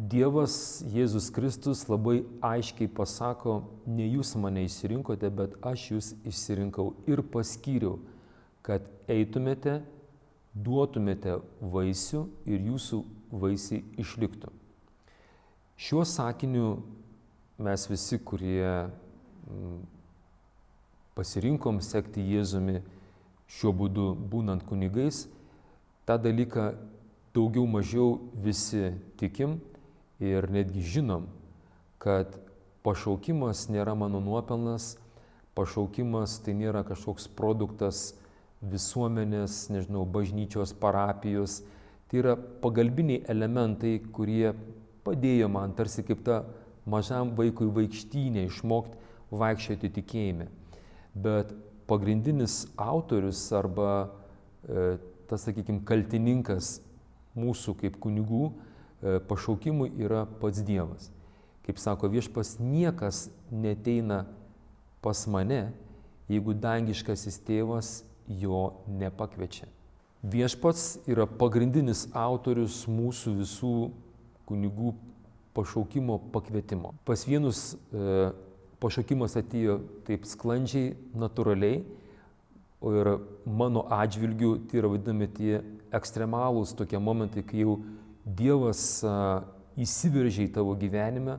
Dievas Jėzus Kristus labai aiškiai pasako, ne jūs mane išsirinkote, bet aš jūs išsirinkau ir paskyriau, kad eitumėte, duotumėte vaisių ir jūsų vaisiai išliktų. Šiuo sakiniu mes visi, kurie pasirinkom sekti Jėzumi šiuo būdu būnant kunigais, tą dalyką daugiau mažiau visi tikim ir netgi žinom, kad pašaukimas nėra mano nuopelnas, pašaukimas tai nėra kažkoks produktas visuomenės, bažnyčios, parapijos, tai yra pagalbiniai elementai, kurie padėjo man tarsi kaip ta mažam vaikui vaikštynė išmokti vaikščioti tikėjime. Bet pagrindinis autorius arba tas, kaltininkas mūsų kaip kunigų pašaukimui yra pats Dievas. Kaip sako Viešpats, niekas neteina pas mane, jeigu dangiškasis tėvas jo nepakviečia. Viešpats yra pagrindinis autorius mūsų visų kunigų pašaukimo pakvietimo. Pas vienus pašaukimas atėjo taip sklandžiai, natūraliai, ir mano atžvilgiu tai yra vadinami tie ekstremalūs tokie momentai, kai jau Dievas įsiveržia į tavo gyvenime,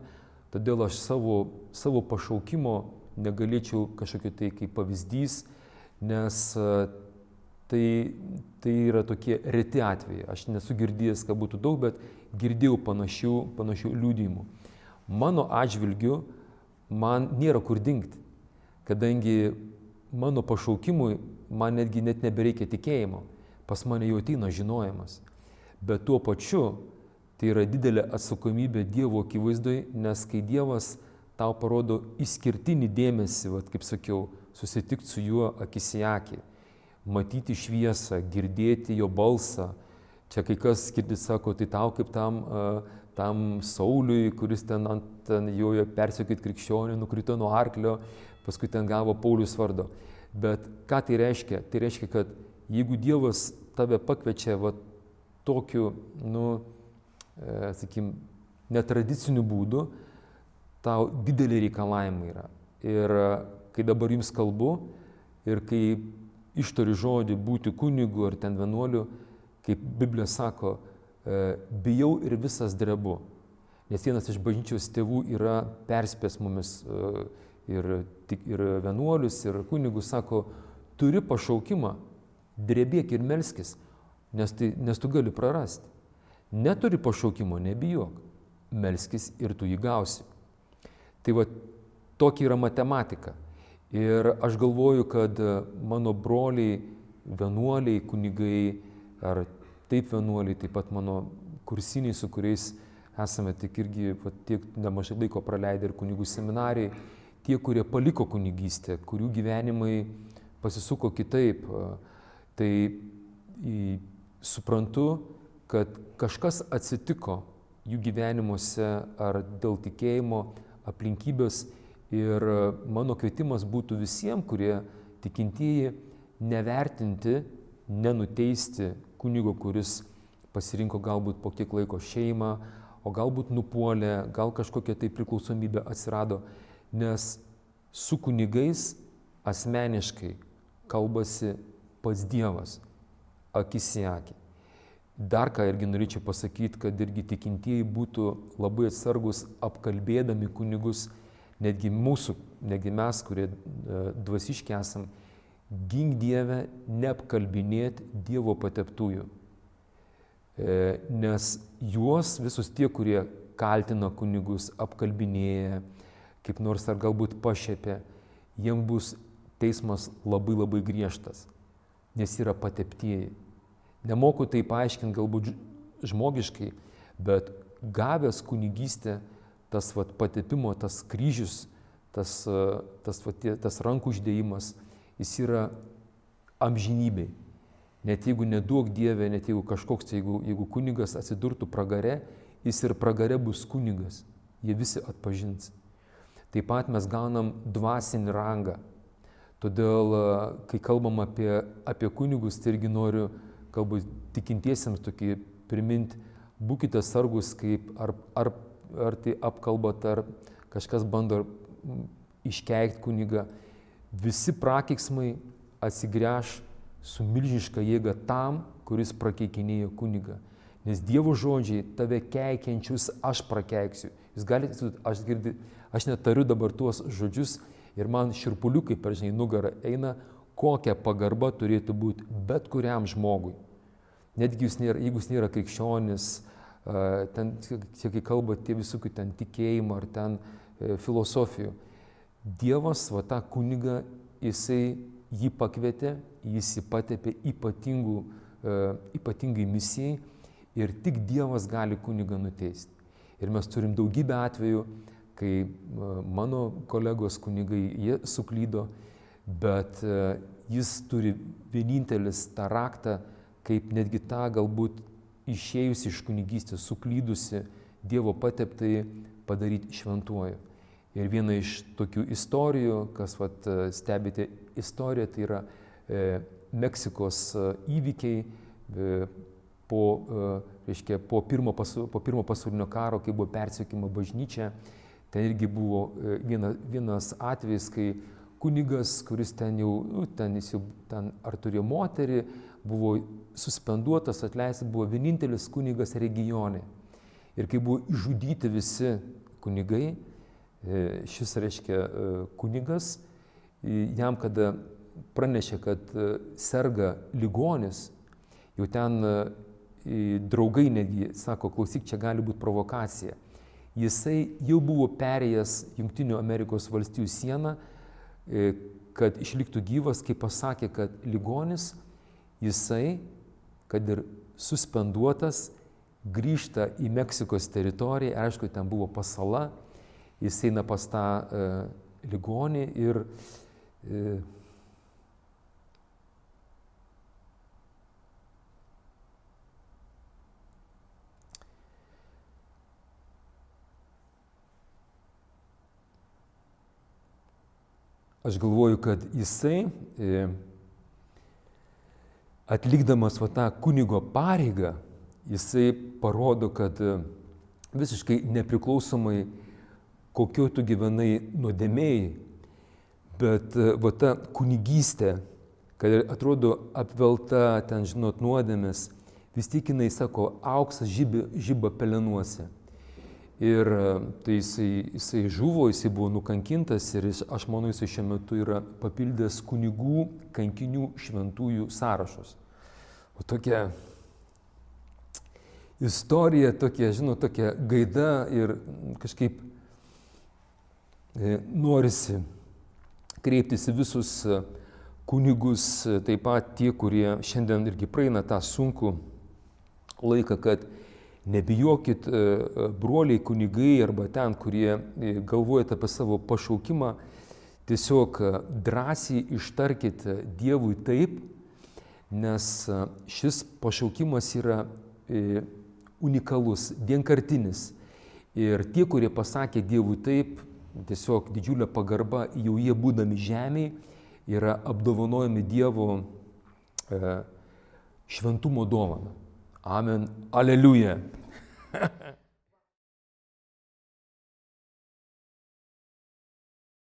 todėl aš savo pašaukimo negalėčiau kažkokio tai kaip pavyzdys, nes tai yra tokie reti atvejai. Aš nesu girdėjęs, kad būtų daug, bet girdėjau panašių liudijimų. Mano atžvilgiu man nėra kur dingti, kadangi mano pašaukimui man net nebereikia tikėjimo, pas mane jau ateina žinojimas. Bet tuo pačiu tai yra didelė atsakomybė Dievo akivaizdoj, nes kai Dievas tau parodo išskirtinį dėmesį, kaip sakiau, susitikti su juo akis į akį, matyti šviesą, girdėti jo balsą. Čia kai kas girdit sako, tai tau kaip tam Sauliui, kuris ten jojo persekioti krikščionį, nukrito nuo arklio, paskui ten gavo Paulius vardo. Bet ką tai reiškia? Tai reiškia, kad jeigu Dievas tave pakviečia tokiu, netradiciniu būdu, tau dideli reikalavimai yra. Ir kai dabar jums kalbu ir kai ištariu žodį būti kunigu ar ten vienuoliu, kaip Biblija sako, bijau ir visas drebu. Nes vienas iš bažnyčios tėvų yra perspėjęs mumis ir vienuolius, ir kunigus, sako, turi pašaukimą, drebėk ir melskis, nes tu gali prarasti. Neturi pašaukimo, nebijok, melskis ir tu jį gausi. Tai tokia yra matematika. Ir aš galvoju, kad mano broliai, vienuoliai, kunigai, ar taip vienuoliai, taip pat mano kursiniai, su kuriais esame tik irgi tiek nemažai laiko praleidę ir kunigų seminarijai, tie, kurie paliko kunigystę, kurių gyvenimai pasisuko kitaip, tai suprantu, kad kažkas atsitiko jų gyvenimuose ar dėl tikėjimo aplinkybės. Ir mano kvietimas būtų visiems, kurie tikintieji, nevertinti, nenuteisti kunigo, kuris pasirinko galbūt po kiek laiko šeimą, o galbūt nupuolė, gal kažkokia tai priklausomybė atsirado, nes su kunigais asmeniškai kalbasi pats Dievas, akis į akį. Dar ką irgi norėčiau pasakyti, kad irgi tikintieji būtų labai atsargus apkalbėdami kunigus, netgi mes, kurie dvasiški esam, gink Dieve neapkalbinėti Dievo pateptųjų. Nes juos visus tie, kurie kaltina kunigus, apkalbinėja, kaip nors ar galbūt pašiepia, jiems bus teismas labai labai griežtas, nes yra pateptieji. Nemoku tai paaiškinti galbūt žmogiškai, bet gavęs kunigystę, tas patepimo, tas kryžius, tas rankų uždėjimas, jis yra amžinybei. Net jeigu neduok Dieve, net jeigu kažkoks, jeigu kunigas atsidurtų pragare, jis ir pragare bus kunigas, jie visi atpažins. Taip pat mes gaunam dvasinį rangą. Todėl, kai kalbam apie kunigus, tai irgi noriu galbūt tikintiesiems tokį priminti, būkite sargus, kaip ar tai apkalbat, ar kažkas bando iškeikti kunigą. Visi prakeiksmai atsigręš su milžiniška jėga tam, kuris prakeikinėjo kunigą. Nes Dievo žodžiai tave keikiančius aš prakeiksiu. Jūs galite, aš netariu dabar tuos žodžius ir man širpuliukai per nugarą eina, kokia pagarba turėtų būti bet kuriam žmogui. Netgi jeigu jis nėra krikščionis, ten, kai kalba tie visokių ten tikėjimą ar ten filosofijų. Dievas, va tą kunigą, jisai jį pakvietė, jis jį patepė ypatingai misijai ir tik Dievas gali kunigą nuteisti. Ir mes turim daugybę atvejų, kai mano kolegos kunigai, jie suklydo, bet jis turi vienintelis tą raktą, kaip netgi tą galbūt išėjusi iš kunigystės, suklydusi Dievo pateptai padaryti šventuoju. Ir viena iš tokių istorijų, kas stebite istoriją, tai yra Meksikos įvykiai po pirmo pasaulinio karo, kai buvo persekiojama bažnyčia. Ten irgi buvo vienas atvejis, kai kunigas, kuris ten ar turėjo moterį, buvo suspenduotas, atleistas, buvo vienintelis kunigas regione. Ir kai buvo išžudyti visi kunigai, šis kunigas, jam kada pranešė, kad serga ligonis, jau ten draugai netgi sako, klausyk, čia gali būti provokacija. Jisai jau buvo perėjęs Jungtinių Amerikos valstijų sieną, kad išliktų gyvas, kai pasakė, kad ligonis, jisai, kad ir suspenduotas, grįžta į Meksikos teritoriją, aišku, ten buvo pasala, jis eina pas tą ligonį ir aš galvoju, kad jisai atlikdamas tą kunigo pareigą, jisai parodo, kad visiškai nepriklausomai kokio tu gyvenai nuodėmėjai, bet ta kunigystė, kad atrodo apvelta ten, žinot, nuodėmės, vis tik jinai sako, auksas žiba pelenuose. Ir tai jisai žuvo, jisai buvo nukankintas ir aš manau, jisai šiuo metu yra papildęs kunigų, kankinių, šventųjų sąrašus. O tokia istorija, tokia gaida ir kažkaip norisi kreiptis į visus kunigus, taip pat tie, kurie šiandien irgi praeina tą sunkų laiką, kad nebijokit, broliai kunigai arba ten, kurie galvojate apie savo pašaukimą, tiesiog drąsiai ištarkit Dievui taip, nes šis pašaukimas yra unikalus, vienkartinis. Ir tie, kurie pasakė Dievui taip, tiesiog didžiulė pagarba, jau jie būdami žemėje, yra apdovanojami Dievo šventumo dovaną. Amen. Aleliuja.